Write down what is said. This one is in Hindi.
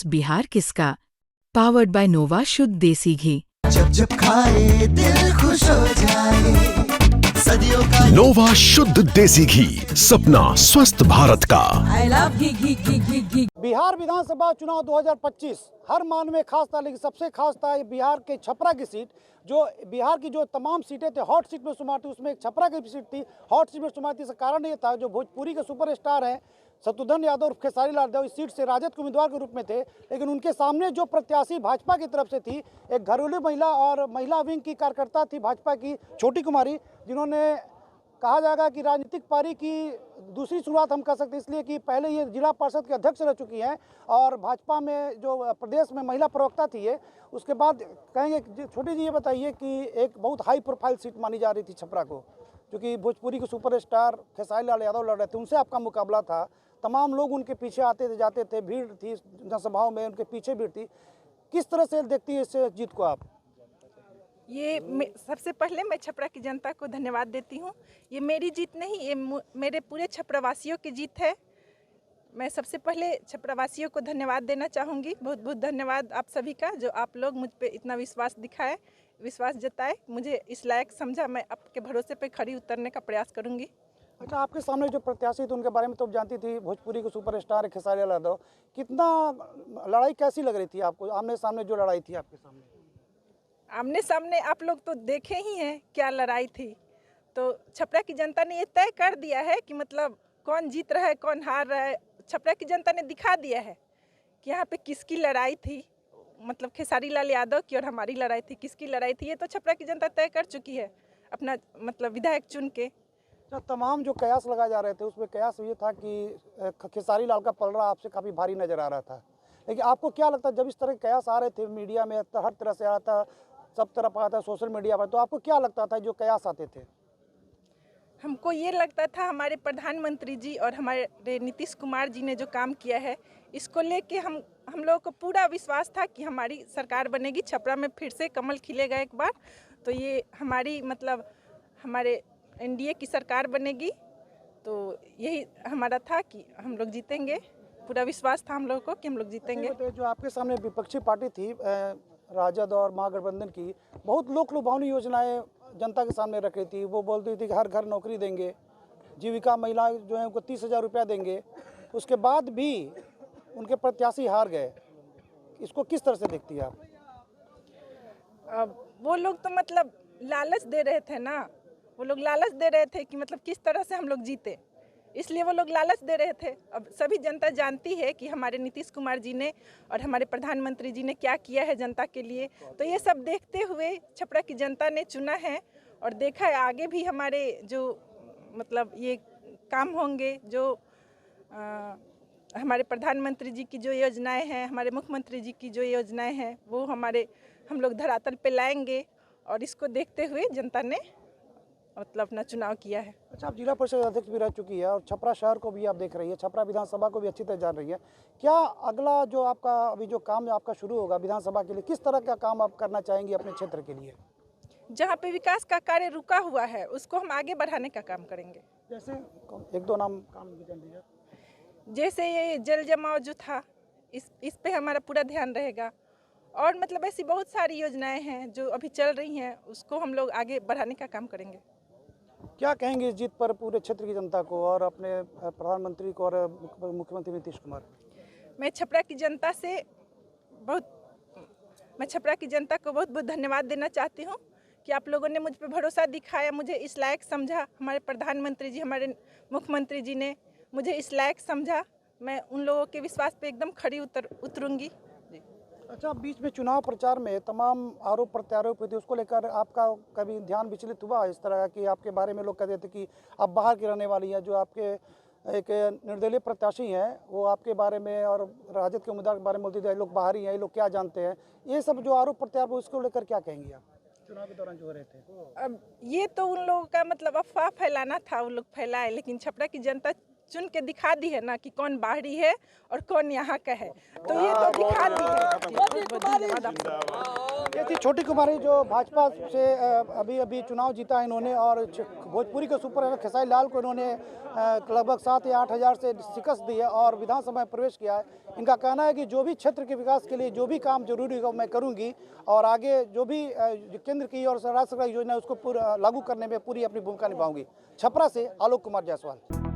बिहार किसका? पावर्ड बाय नोवा शुद्ध देसी घी। जब जब खाए दिल खुश हो जाए, सदियों का नोवा शुद्ध देसी घी, सपना स्वस्थ भारत का। I love घी। बिहार विधानसभा चुनाव 2025 हर मान में खास था, लेकिन सबसे खास था बिहार के छपरा की सीट। जो बिहार की जो तमाम सीटें थे हॉट सीट में शुमार थी, उसमें एक छपरा की सीट थी हॉट सीट में शुमार थी। इसका कारण ये था जो भोजपुरी के सुपरस्टार हैं शत्रुघ्न यादव और खेसारी लाल यादव इस सीट से राजद के उम्मीदवार के रूप में थे, लेकिन उनके सामने जो प्रत्याशी भाजपा की तरफ से थी, एक घरेलू महिला और महिला विंग की कार्यकर्ता थी भाजपा की छोटी कुमारी, जिन्होंने कहा जाएगा कि राजनीतिक पारी की दूसरी शुरुआत हम कर सकते हैं, इसलिए कि पहले ये जिला परिषद के अध्यक्ष रह चुकी हैं और भाजपा में जो प्रदेश में महिला प्रवक्ता थी ये। उसके बाद कहेंगे छोटी जी ये बताइए कि एक बहुत हाई प्रोफाइल सीट मानी जा रही थी छपरा को, क्योंकि भोजपुरी के सुपरस्टार खेसारी लाल यादव लड़ रहे थे, उनसे आपका मुकाबला था। तमाम लोग उनके पीछे आते थे जाते थे, भीड़ थी जनसभाओं में, उनके पीछे भीड़ थी। किस तरह से देखती है इस जीत को आप? ये सबसे पहले मैं छपरा की जनता को धन्यवाद देती हूँ। ये मेरी जीत नहीं, ये मेरे पूरे छपरावासियों की जीत है। मैं सबसे पहले छपरावासियों को धन्यवाद देना चाहूँगी। बहुत बहुत धन्यवाद आप सभी का, जो आप लोग मुझ पे इतना विश्वास दिखाए, विश्वास जताए, मुझे इस लायक समझा। मैं आपके भरोसे पे खड़ी उतरने का प्रयास करूँगी। अच्छा, आपके सामने जो प्रत्याशी थे उनके बारे में तो आप जानती थी, भोजपुरी के सुपरस्टार खेसारी लाल यादव। कितना लड़ाई कैसी लग रही थी आपको, आमने सामने जो लड़ाई थी आपके सामने? आमने सामने आप लोग तो देखे ही हैं क्या लड़ाई थी। तो छपरा की जनता ने ये तय कर दिया है कि मतलब कौन जीत रहा है कौन हार रहा है। छपरा की जनता ने दिखा दिया है कि यहाँ पे किसकी लड़ाई थी, मतलब खेसारी लाल यादव की और हमारी लड़ाई थी। किसकी लड़ाई थी ये तो छपरा की जनता तय कर चुकी है अपना मतलब विधायक चुन के। तमाम जो कयास लगाए जा रहे थे उसमें कयास ये था कि खेसारी लाल का पलड़ा आपसे काफ़ी भारी नजर आ रहा था, लेकिन आपको क्या लगता है जब इस तरह के कयास आ रहे थे मीडिया में, हर तरह से आ रहा था, सब तरफ आता है सोशल मीडिया पर, तो आपको क्या लगता था जो कयास आते थे? हमको ये लगता था हमारे प्रधानमंत्री जी और हमारे नीतीश कुमार जी ने जो काम किया है, इसको लेके हम लोगों को पूरा विश्वास था कि हमारी सरकार बनेगी, छपरा में फिर से कमल खिलेगा एक बार। तो ये हमारी मतलब हमारे एनडीए की सरकार बनेगी, तो यही हमारा था कि हम लोग जीतेंगे। पूरा विश्वास था हम लोगों को कि हम लोग जीतेंगे। जो आपके सामने विपक्षी पार्टी थी राजद और महागठबंधन की, बहुत लोक लुभावनी योजनाएं जनता के सामने रख रही थी। वो बोलती थी कि हर घर नौकरी देंगे, जीविका महिला जो है उनको 30,000 रुपया देंगे। उसके बाद भी उनके प्रत्याशी हार गए। इसको किस तरह से देखती है आप? वो लोग तो मतलब लालच दे रहे थे ना, वो लोग लालच दे रहे थे कि मतलब किस तरह से हम लोग जीते, इसलिए वो लोग लालच दे रहे थे। अब सभी जनता जानती है कि हमारे नीतीश कुमार जी ने और हमारे प्रधानमंत्री जी ने क्या किया है जनता के लिए। तो ये सब देखते हुए छपरा की जनता ने चुना है और देखा है आगे भी हमारे जो मतलब ये काम होंगे, जो हमारे प्रधानमंत्री जी की जो योजनाएं हैं, हमारे मुख्यमंत्री जी की जो योजनाएं हैं, वो हम लोग धरातल पे लाएंगे और इसको देखते हुए जनता ने मतलब अपना चुनाव किया है। अच्छा, आप जिला परिषद अध्यक्ष भी रह चुकी है और छपरा शहर को भी आप देख रही है, छपरा विधानसभा को भी अच्छी तरह जान रही है। क्या अगला जो आपका अभी जो काम आपका शुरू होगा विधानसभा के लिए, किस तरह का काम आप करना चाहेंगी अपने क्षेत्र के लिए? जहाँ पे विकास का कार्य रुका हुआ है उसको हम आगे बढ़ाने का काम करेंगे। जैसे एक दो नाम काम दीजिए। जैसे ये जल जमाव जो था, इस पे हमारा पूरा ध्यान रहेगा और मतलब ऐसी बहुत सारी योजनाएं हैं जो अभी चल रही हैं, उसको हम लोग आगे बढ़ाने का काम करेंगे। क्या कहेंगे इस जीत पर पूरे क्षेत्र की जनता को और अपने प्रधानमंत्री को और मुख्यमंत्री नीतीश कुमार? मैं छपरा की जनता को बहुत बहुत धन्यवाद देना चाहती हूँ कि आप लोगों ने मुझ पर भरोसा दिखाया, मुझे इस लायक समझा। हमारे प्रधानमंत्री जी, हमारे मुख्यमंत्री जी ने मुझे इस लायक समझा। मैं उन लोगों के विश्वास पे एकदम खड़ी उतरूंगी। अच्छा, बीच में चुनाव प्रचार में तमाम आरोप प्रत्यारोप हुए थे, उसको लेकर आपका कभी ध्यान विचलित हुआ इस तरह कि आपके बारे में लोग कहते थे कि आप बाहर की रहने वाली हैं? जो आपके एक निर्दलीय प्रत्याशी हैं वो आपके बारे में और राजद के उम्मीदवार के बारे में बोलते थे लोग बाहर ही हैं, ये लोग क्या जानते हैं? ये सब जो आरोप प्रत्यारोप उसको लेकर क्या कहेंगी आप चुनाव के दौरान जो हो रहे थे? अब ये तो उन लोगों का मतलब अफवाह फैलाना था, वो लोग फैलाए, लेकिन छपरा की जनता चुन के दिखा दी है ना कि कौन बाहरी है और कौन यहाँ का है, तो ये तो दिखा दी है। धन्यवाद आप ये थी छोटी कुमारी जो भाजपा से अभी चुनाव जीता इन्होंने, और भोजपुरी के सुपर हीरो खेसारी लाल को इन्होंने लगभग 7 या 8 हज़ार से शिकस्त दी है और विधानसभा में प्रवेश किया है। इनका कहना है कि जो भी क्षेत्र के विकास के लिए जो भी काम जरूरी होगा मैं करूंगी और आगे जो भी केंद्र की और राज्य सरकार की योजना है उसको लागू करने में पूरी अपनी भूमिका निभाऊंगी। छपरा से आलोक कुमार जायसवाल।